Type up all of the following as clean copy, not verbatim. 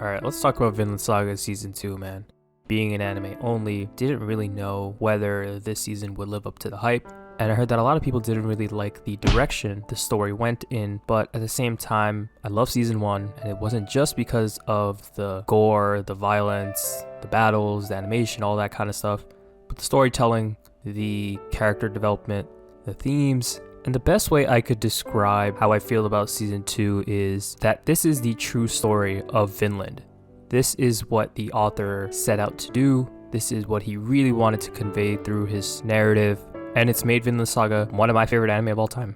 Alright, let's talk about Vinland Saga Season 2, man. Being an anime only, didn't really know whether this season would live up to the hype, and I heard that a lot of people didn't really like the direction the story went in, but at the same time, I love Season 1, and it wasn't just because of the gore, the violence, the battles, the animation, all that kind of stuff, but the storytelling, the character development, the themes. And the best way I could describe how I feel about Season 2 is that this is the true story of Vinland. This is what the author set out to do. This is what he really wanted to convey through his narrative. And it's made Vinland Saga one of my favorite anime of all time.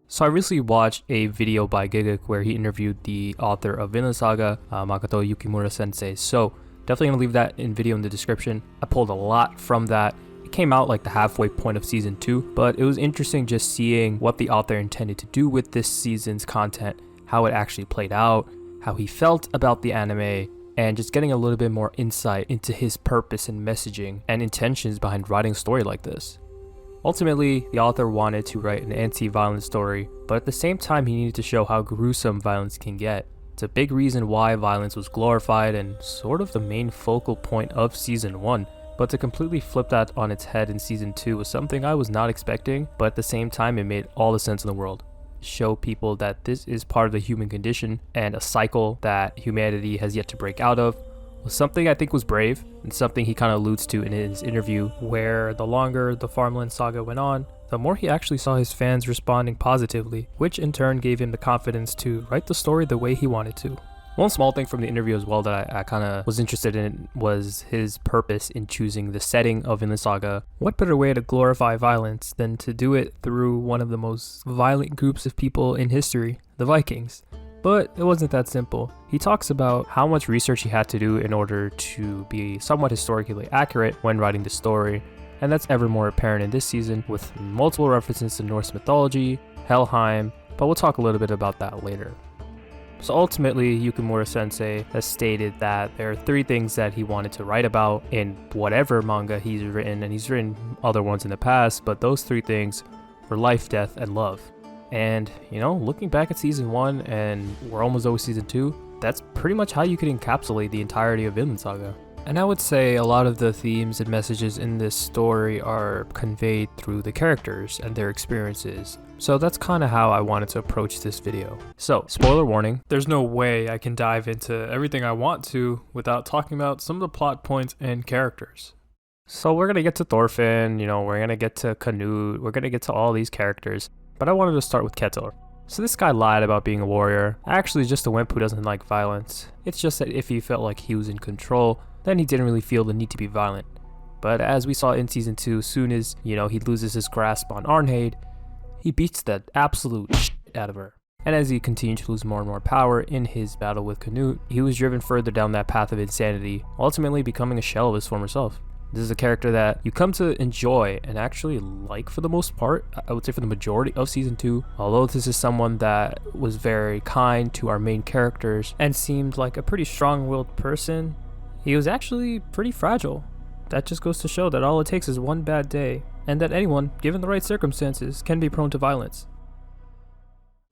So I recently watched a video by Giguk where he interviewed the author of Vinland Saga, Makoto Yukimura sensei. So definitely gonna leave that video in the description. I pulled a lot from that. It came out like the halfway point of Season 2, but it was interesting just seeing what the author intended to do with this season's content, how it actually played out, how he felt about the anime, and just getting a little bit more insight into his purpose and messaging and intentions behind writing a story like this. Ultimately, the author wanted to write an anti-violence story, but at the same time he needed to show how gruesome violence can get. It's a big reason why violence was glorified and sort of the main focal point of Season 1. But to completely flip that on its head in Season 2 was something I was not expecting, but at the same time it made all the sense in the world. Show people that this is part of the human condition and a cycle that humanity has yet to break out of was something I think was brave, and something he kind of alludes to in his interview, where the longer the Vinland Saga went on, the more he actually saw his fans responding positively, which in turn gave him the confidence to write the story the way he wanted to. One small thing from the interview as well that I kind of was interested in was his purpose in choosing the setting of Vinland Saga. What better way to glorify violence than to do it through one of the most violent groups of people in history, the Vikings? But it wasn't that simple. He talks about how much research he had to do in order to be somewhat historically accurate when writing the story, and that's ever more apparent in this season with multiple references to Norse mythology, Helheim, but we'll talk a little bit about that later. So ultimately, Yukimura sensei has stated that there are 3 things that he wanted to write about in whatever manga he's written, and he's written other ones in the past, but those 3 things were life, death, and love. And, you know, looking back at Season 1 and we're almost over Season 2, that's pretty much how you could encapsulate the entirety of Vinland Saga. And I would say a lot of the themes and messages in this story are conveyed through the characters and their experiences. So that's kind of how I wanted to approach this video. So, spoiler warning, there's no way I can dive into everything I want to without talking about some of the plot points and characters. So we're going to get to Thorfinn, we're going to get to Canute, we're going to get to all these characters. But I wanted to start with Ketil. So this guy lied about being a warrior. Actually just a wimp who doesn't like violence. It's just that if he felt like he was in control, then he didn't really feel the need to be violent. But as we saw in Season 2, as soon as, he loses his grasp on Arnheid, he beats the absolute shit out of her. And as he continued to lose more and more power in his battle with Canute, he was driven further down that path of insanity, ultimately becoming a shell of his former self. This is a character that you come to enjoy and actually like for the most part, I would say for the majority of Season 2. Although this is someone that was very kind to our main characters and seemed like a pretty strong-willed person, he was actually pretty fragile. That just goes to show that all it takes is one bad day, and that anyone, given the right circumstances, can be prone to violence.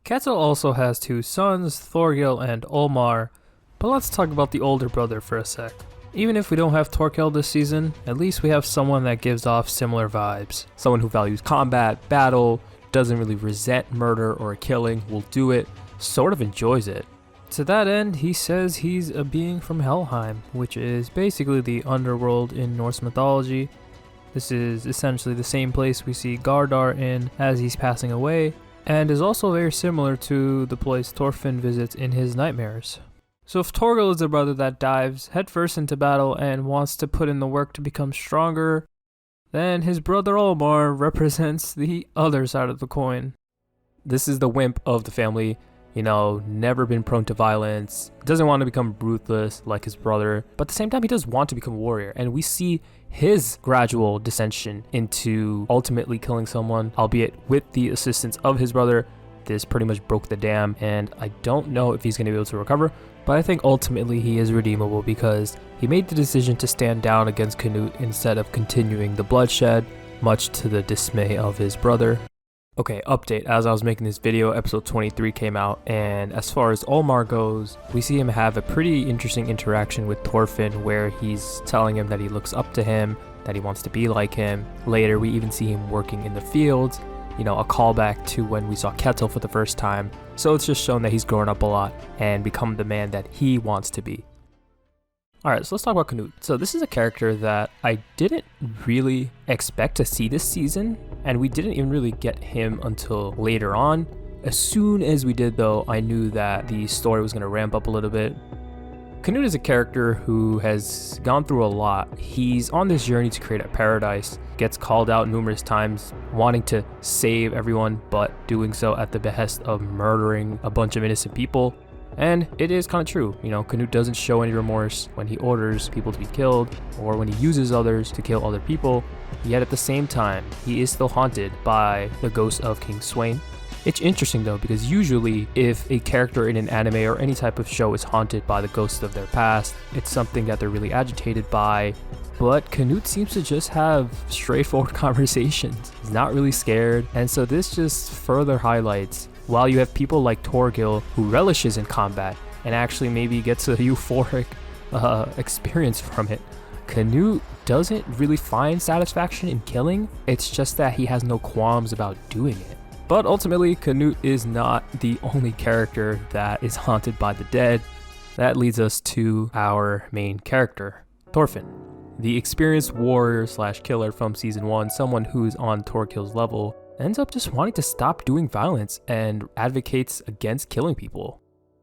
Ketil also has 2 sons, Thorgil and Olmar, but let's talk about the older brother for a sec. Even if we don't have Thorgil this season, at least we have someone that gives off similar vibes. Someone who values combat, battle, doesn't really resent murder or killing, will do it, sort of enjoys it. To that end, he says he's a being from Helheim, which is basically the underworld in Norse mythology. This is essentially the same place we see Gardar in as he's passing away, and is also very similar to the place Thorfinn visits in his nightmares. So if Thorgil is the brother that dives headfirst into battle and wants to put in the work to become stronger, then his brother Olmar represents the other side of the coin. This is the wimp of the family, never been prone to violence, doesn't want to become ruthless like his brother, but at the same time he does want to become a warrior, and we see his gradual descension into ultimately killing someone, albeit with the assistance of his brother. This pretty much broke the dam, and I don't know if he's going to be able to recover, but I think ultimately he is redeemable because he made the decision to stand down against Canute instead of continuing the bloodshed, much to the dismay of his brother. Okay, update. As I was making this video, episode 23 came out, and as far as Olmar goes, we see him have a pretty interesting interaction with Thorfinn where he's telling him that he looks up to him, that he wants to be like him. Later, we even see him working in the fields, you know, a callback to when we saw Ketil for the first time. So it's just shown that he's grown up a lot and become the man that he wants to be. Alright, so let's talk about Canute. So this is a character that I didn't really expect to see this season, and we didn't even really get him until later on. As soon as we did though, I knew that the story was going to ramp up a little bit. Canute is a character who has gone through a lot. He's on this journey to create a paradise, gets called out numerous times, wanting to save everyone, but doing so at the behest of murdering a bunch of innocent people. And it is kind of true, you know, Canute doesn't show any remorse when he orders people to be killed or when he uses others to kill other people, yet at the same time, he is still haunted by the ghost of King Sweyn. It's interesting though, because usually if a character in an anime or any type of show is haunted by the ghosts of their past, it's something that they're really agitated by, but Canute seems to just have straightforward conversations. He's not really scared, and so this just further highlights while you have people like Thorgil who relishes in combat and actually maybe gets a euphoric experience from it, Canute doesn't really find satisfaction in killing. It's just that he has no qualms about doing it. But ultimately, Canute is not the only character that is haunted by the dead. That leads us to our main character, Thorfinn. The experienced warrior slash killer from season 1, someone who's on Thorgil's level, ends up just wanting to stop doing violence and advocates against killing people.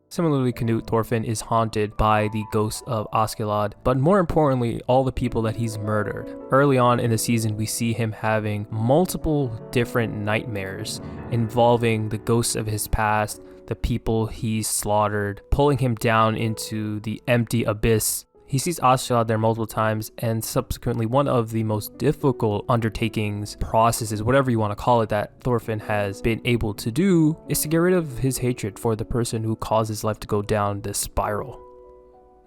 Similarly, Canute, Thorfinn is haunted by the ghosts of Askeladd, but more importantly, all the people that he's murdered. Early on in the season, we see him having multiple different nightmares involving the ghosts of his past, the people he's slaughtered, pulling him down into the empty abyss. He sees Askeladd there multiple times, and subsequently one of the most difficult undertakings, processes, whatever you want to call it, that Thorfinn has been able to do is to get rid of his hatred for the person who caused his life to go down this spiral.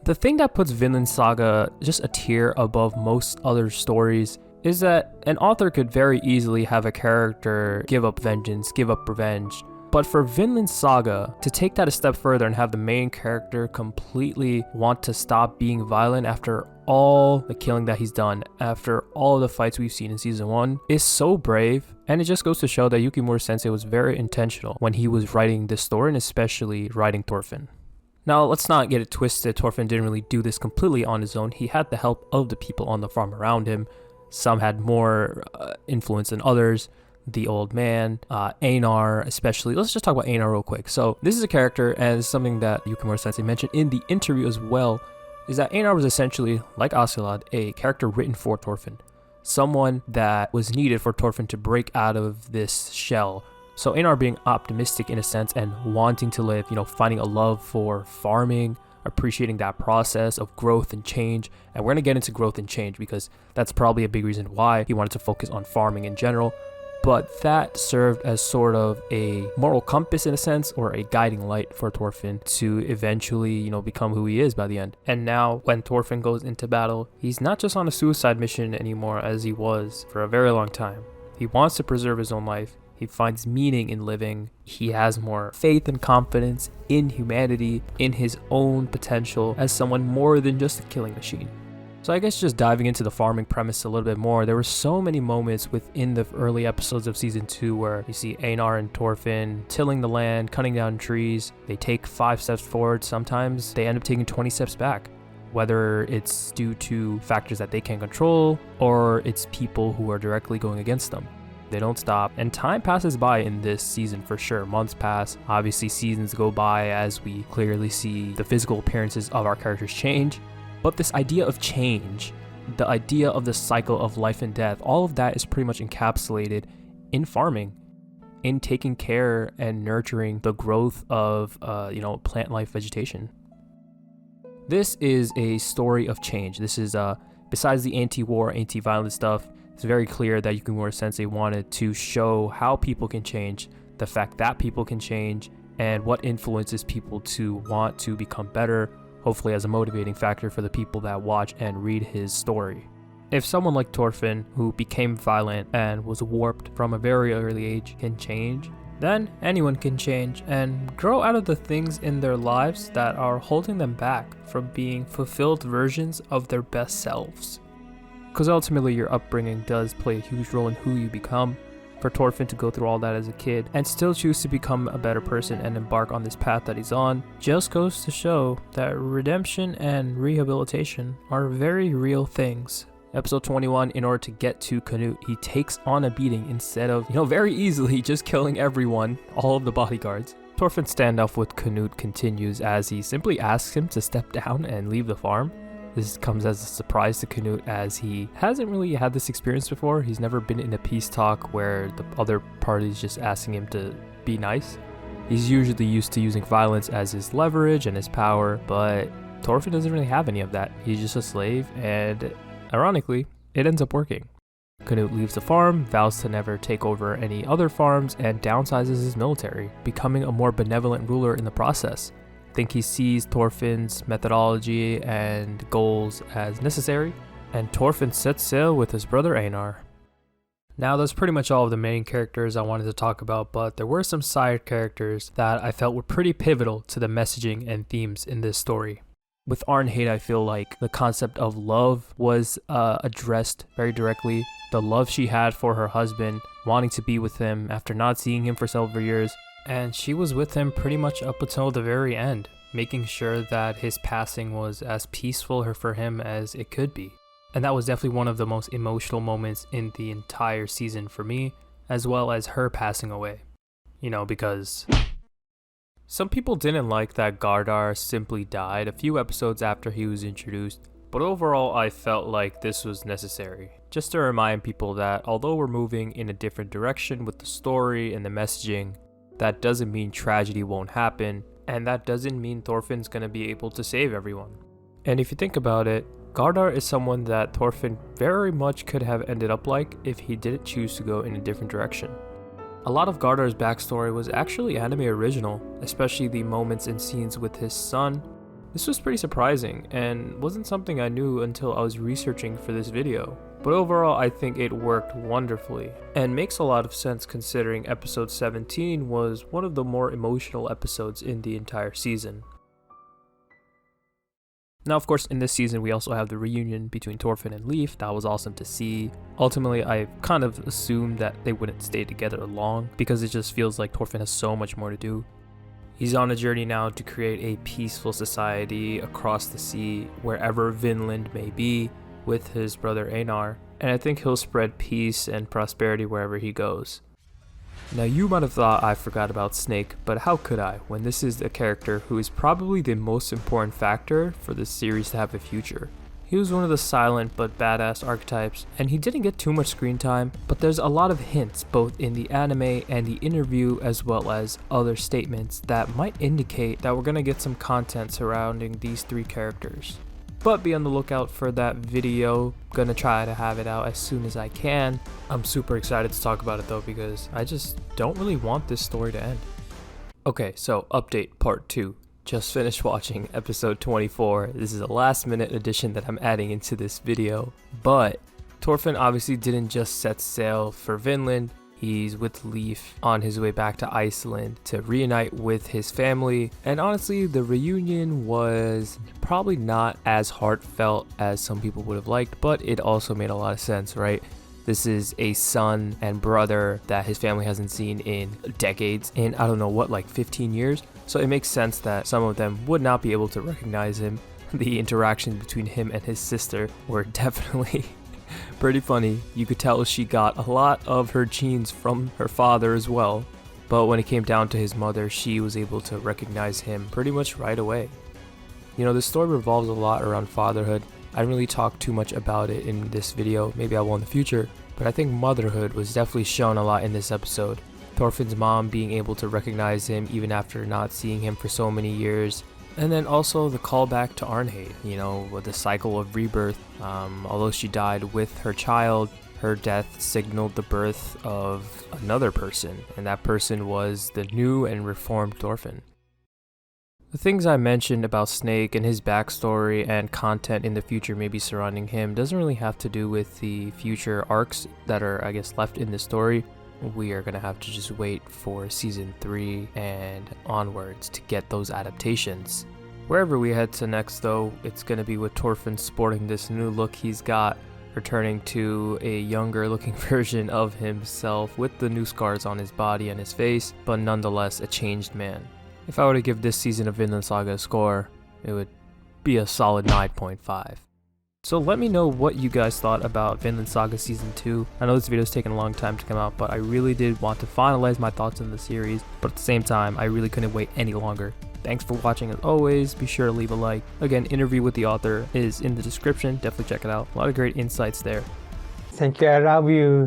The thing that puts Vinland Saga just a tier above most other stories is that an author could very easily have a character give up vengeance, give up revenge. But for Vinland Saga to take that a step further and have the main character completely want to stop being violent after all the killing that he's done, after all the fights we've seen in season 1, is so brave. And it just goes to show that Yukimura Sensei was very intentional when he was writing this story, and especially writing Thorfinn. Now, let's not get it twisted. Thorfinn didn't really do this completely on his own. He had the help of the people on the farm around him. Some had more influence than others. The old man, Einar especially. Let's just talk about Einar real quick. So this is a character, and something that Yukimura Sensei mentioned in the interview as well, is that Einar was essentially, like Askeladd, a character written for Thorfinn. Someone that was needed for Thorfinn to break out of this shell. So Einar being optimistic in a sense and wanting to live, you know, finding a love for farming, appreciating that process of growth and change. And we're going to get into growth and change because that's probably a big reason why he wanted to focus on farming in general. But that served as sort of a moral compass in a sense, or a guiding light for Thorfinn to eventually, you know, become who he is by the end. And now when Thorfinn goes into battle, he's not just on a suicide mission anymore as he was for a very long time. He wants to preserve his own life. He finds meaning in living. He has more faith and confidence in humanity, in his own potential as someone more than just a killing machine. So I guess just diving into the farming premise a little bit more, there were so many moments within the early episodes of season 2 where you see Einar and Thorfinn tilling the land, cutting down trees. They take 5 steps forward. Sometimes they end up taking 20 steps back, whether it's due to factors that they can't control or it's people who are directly going against them. They don't stop, and time passes by in this season for sure. Months pass, obviously seasons go by as we clearly see the physical appearances of our characters change. But this idea of change, the idea of the cycle of life and death, all of that is pretty much encapsulated in farming, in taking care and nurturing the growth of, plant life vegetation. This is a story of change. This is, besides the anti-war, anti-violence stuff, it's very clear that Yukimura Sensei wanted to show how people can change, the fact that people can change, and what influences people to want to become better, hopefully as a motivating factor for the people that watch and read his story. If someone like Thorfinn, who became violent and was warped from a very early age, can change, then anyone can change and grow out of the things in their lives that are holding them back from being fulfilled versions of their best selves. Because ultimately your upbringing does play a huge role in who you become. For Thorfinn to go through all that as a kid and still choose to become a better person and embark on this path that he's on just goes to show that redemption and rehabilitation are very real things. Episode 21, in order to get to Canute, he takes on a beating instead of, very easily just killing everyone, all of the bodyguards. Thorfinn's standoff with Canute continues as he simply asks him to step down and leave the farm. This comes as a surprise to Canute as he hasn't really had this experience before. He's never been in a peace talk where the other party's just asking him to be nice. He's usually used to using violence as his leverage and his power, but Thorfinn doesn't really have any of that. He's just a slave, and ironically, it ends up working. Canute leaves the farm, vows to never take over any other farms, and downsizes his military, becoming a more benevolent ruler in the process. I think he sees Thorfinn's methodology and goals as necessary, and Thorfinn sets sail with his brother Einar. Now that's pretty much all of the main characters I wanted to talk about, but there were some side characters that I felt were pretty pivotal to the messaging and themes in this story. With Arnheid, I feel like the concept of love was addressed very directly. The love she had for her husband, wanting to be with him after not seeing him for several years, and she was with him pretty much up until the very end, making sure that his passing was as peaceful for him as it could be. And that was definitely one of the most emotional moments in the entire season for me, as well as her passing away. Because some people didn't like that Gardar simply died a few episodes after he was introduced, but overall I felt like this was necessary. Just to remind people that although we're moving in a different direction with the story and the messaging, that doesn't mean tragedy won't happen, and that doesn't mean Thorfinn's gonna be able to save everyone. And if you think about it, Gardar is someone that Thorfinn very much could have ended up like if he didn't choose to go in a different direction. A lot of Gardar's backstory was actually anime original, especially the moments and scenes with his son. This was pretty surprising and wasn't something I knew until I was researching for this video. But overall, I think it worked wonderfully and makes a lot of sense considering episode 17 was one of the more emotional episodes in the entire season. Now, of course, in this season, we also have the reunion between Thorfinn and Leif. That was awesome to see. Ultimately, I kind of assumed that they wouldn't stay together long because it just feels like Thorfinn has so much more to do. He's on a journey now to create a peaceful society across the sea, wherever Vinland may be, with his brother Einar. And I think he'll spread peace and prosperity wherever he goes. Now, you might have thought I forgot about Snake, but how could I, when this is a character who is probably the most important factor for this series to have a future. He was one of the silent but badass archetypes, and he didn't get too much screen time, but there's a lot of hints both in the anime and the interview as well as other statements that might indicate that we're gonna get some content surrounding these three characters. But be on the lookout for that video. Gonna try to have it out as soon as I can. I'm super excited to talk about it though because I just don't really want this story to end. Okay, so update part 2. Just finished watching episode 24. This is a last minute addition that I'm adding into this video. But Thorfinn obviously didn't just set sail for Vinland. He's with Leif on his way back to Iceland to reunite with his family. And honestly, the reunion was probably not as heartfelt as some people would have liked, but it also made a lot of sense, right? This is a son and brother that his family hasn't seen in decades, in I don't know what, like 15 years. So it makes sense that some of them would not be able to recognize him. The interactions between him and his sister were definitely pretty funny. You could tell she got a lot of her genes from her father as well. But when it came down to his mother, she was able to recognize him pretty much right away. The story revolves a lot around fatherhood. I didn't really talk too much about it in this video, maybe I will in the future, but I think motherhood was definitely shown a lot in this episode. Thorfinn's mom being able to recognize him even after not seeing him for so many years. And then also the callback to Arnheid, with the cycle of rebirth. Although she died with her child, her death signaled the birth of another person, and that person was the new and reformed Thorfinn. The things I mentioned about Snake and his backstory and content in the future maybe surrounding him doesn't really have to do with the future arcs that are, I guess, left in the story. We are going to have to just wait for season 3 and onwards to get those adaptations. Wherever we head to next though, it's going to be with Thorfinn sporting this new look he's got, returning to a younger looking version of himself with the new scars on his body and his face, but nonetheless a changed man. If I were to give this season of Vinland Saga a score, it would be a solid 9.5. So let me know what you guys thought about Vinland Saga Season 2. I know this video's taken a long time to come out, but I really did want to finalize my thoughts on the series, but at the same time, I really couldn't wait any longer. Thanks for watching as always, be sure to leave a like. Again, interview with the author is in the description, definitely check it out. A lot of great insights there. Thank you, I love you.